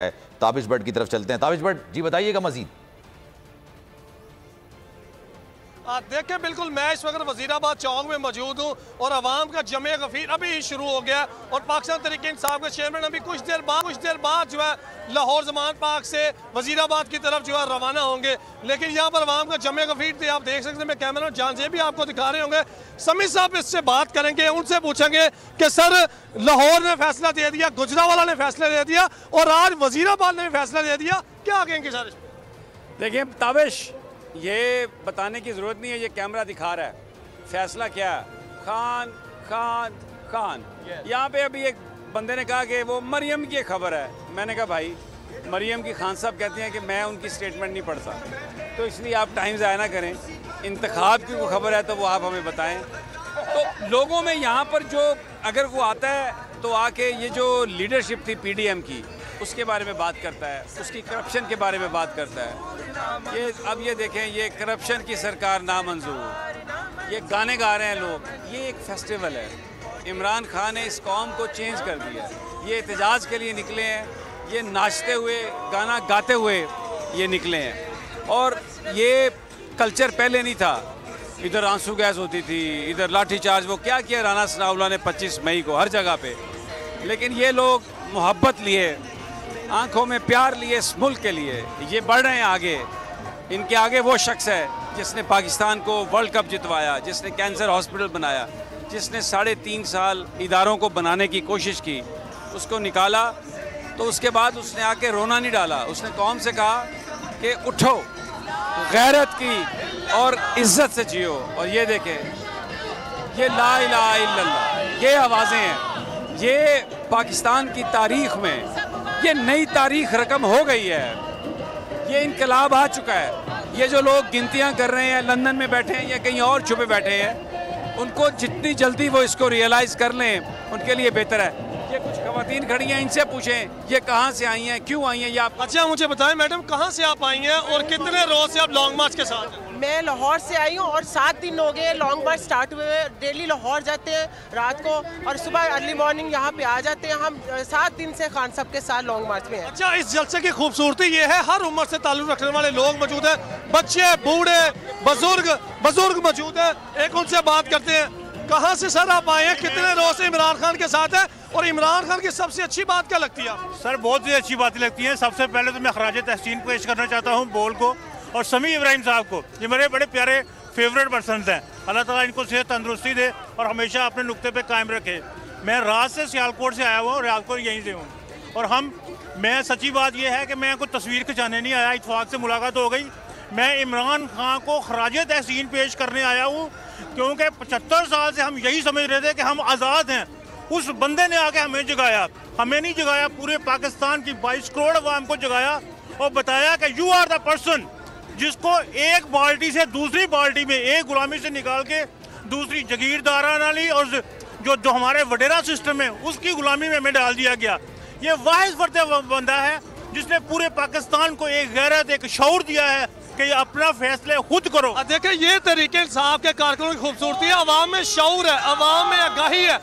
ताबिश भट्ट की तरफ चलते हैं। ताबिश भट्ट जी बताइएगा मजीद। देखिए बिल्कुल मैं इस वक्त वजीराबाद चौक में मौजूद हूँ और अवाम का जमे गफीर अभी शुरू हो गया और पाकिस्तान तहरीक इंसाफ के चेयरमैन अभी कुछ देर बाद जो है लाहौर जमान पार्क से वजीराबाद की तरफ जो है रवाना होंगे। लेकिन यहाँ पर अवाम का जमे गफीर थे, आप देख सकते हैं। मैं कैमरा जान से भी आपको दिखा रहे होंगे। समीर साहब इससे बात करेंगे, उनसे पूछेंगे कि सर लाहौर ने फैसला दे दिया, गुजरावाला ने फैसला दे दिया और आज वजीराबाद ने फैसला दे दिया, क्या कहेंगे सर? देखिए ताबिश, ये बताने की ज़रूरत नहीं है, ये कैमरा दिखा रहा है फैसला क्या है। खान खान खान यहाँ पे अभी एक बंदे ने कहा कि वो मरियम की खबर है। मैंने कहा भाई मरियम की खान साहब कहती हैं कि मैं उनकी स्टेटमेंट नहीं पढ़ता, तो इसलिए आप टाइम ज़ाया ना करें। इंतखाब की कोई खबर है तो वो आप हमें बताएं। तो लोगों में यहाँ पर जो अगर वो आता है तो आके ये जो लीडरशिप थी PDM की उसके बारे में बात करता है, उसकी करप्शन के बारे में बात करता है। ये अब ये देखें, ये करप्शन की सरकार नामंजूर, ये गाने गा रहे हैं लोग। ये एक फेस्टिवल है, इमरान खान ने इस कौम को चेंज कर दिया। ये एहतजाज के लिए निकले हैं, ये नाचते हुए गाना गाते हुए ये निकले हैं। और ये कल्चर पहले नहीं था। इधर आंसू गैस होती थी, इधर लाठी चार्ज, वो क्या किया राना सनाउल्लाह ने 25 मई को हर जगह पे। लेकिन ये लोग मोहब्बत लिए, आंखों में प्यार लिए, इस मुल्क के लिए ये बढ़ रहे हैं आगे। इनके आगे वो शख्स है जिसने पाकिस्तान को वर्ल्ड कप जितवाया, जिसने कैंसर हॉस्पिटल बनाया, जिसने 3.5 साल इदारों को बनाने की कोशिश की, उसको निकाला। तो उसके बाद उसने आके रोना नहीं डाला, उसने कौम से कहा कि उठो, गैरत की और इज्जत से जियो। और ये देखें, ये ला इलाहा इल्लल्लाह, ये आवाज़ें हैं। ये पाकिस्तान की तारीख में ये नई तारीख रकम हो गई है। ये इनकलाब आ चुका है। ये जो लोग गिनतियां कर रहे हैं, लंदन में बैठे हैं या कहीं और छुपे बैठे हैं, उनको जितनी जल्दी वो इसको रियलाइज़ कर लें उनके लिए बेहतर है। ये कुछ खवातीन खड़ी हैं, इनसे पूछें ये कहाँ से आई हैं, क्यों आई हैं ये आप। अच्छा मुझे बताएं मैडम, कहाँ से आप आई हैं और कितने रोज से आप लॉन्ग मार्च के साथ हैं? मैं लाहौर से आई हूँ और 7 दिन हो गए लॉन्ग मार्च स्टार्ट हुए। डेली लाहौर जाते हैं रात को और सुबह अर्ली मॉर्निंग यहाँ पे आ जाते हैं। हम 7 दिन से खान साहब के साथ लॉन्ग मार्च में हैं। अच्छा, इस जलसे की खूबसूरती ये है हर उम्र से ताल्लुक रखने वाले लोग मौजूद हैं, बच्चे, बूढ़े, बुजुर्ग मौजूद हैं। एक उनसे बात करते हैं। कहाँ से सर आप आए हैं, कितने रोज से इमरान खान के साथ है और इमरान खान की सबसे अच्छी बात क्या लगती है आपको? सर बहुत ही अच्छी बातें लगती हैं। सबसे पहले तो मैं खराज तहसीन पेश करना चाहता हूँ बोल को और समी इब्राहिम साहब को। ये मेरे बड़े प्यारे फेवरेट पर्सन हैं। अल्लाह ताला इनको सेहत तंदुरुस्ती दे और हमेशा अपने नुक्ते पे कायम रखे। मैं रात से सियालकोट से आया हुआ हूँ, सियालकोट यहीं से हूँ। और मैं सच्ची बात यह है कि मैं कोई तस्वीर खिंचाने नहीं आया, इत्तेफाक से मुलाकात हो गई। मैं इमरान खान को खराज तहसीन पेश करने आया हूँ क्योंकि 75 साल से हम यही समझ रहे थे कि हम आज़ाद हैं। उस बंदे ने आके हमें जगाया, हमें नहीं जगाया, पूरे पाकिस्तान की 22 करोड़ अवाम को जगाया और बताया कि यू आर द पर्सन जिसको एक बाल्टी से दूसरी बाल्टी में, एक गुलामी से निकाल के दूसरी जगीरदाराना ली और जो हमारे वडेरा सिस्टम है उसकी गुलामी में हमें डाल दिया गया। ये वाहिद फर्द बंदा है जिसने पूरे पाकिस्तान को एक गैरत, एक शऊर दिया है कि ये अपना फैसले खुद करो। देखिए ये तरीके इंसाफ के कारकुनों की खूबसूरती है। अवाम में शऊर है, अवाम में आगाही है।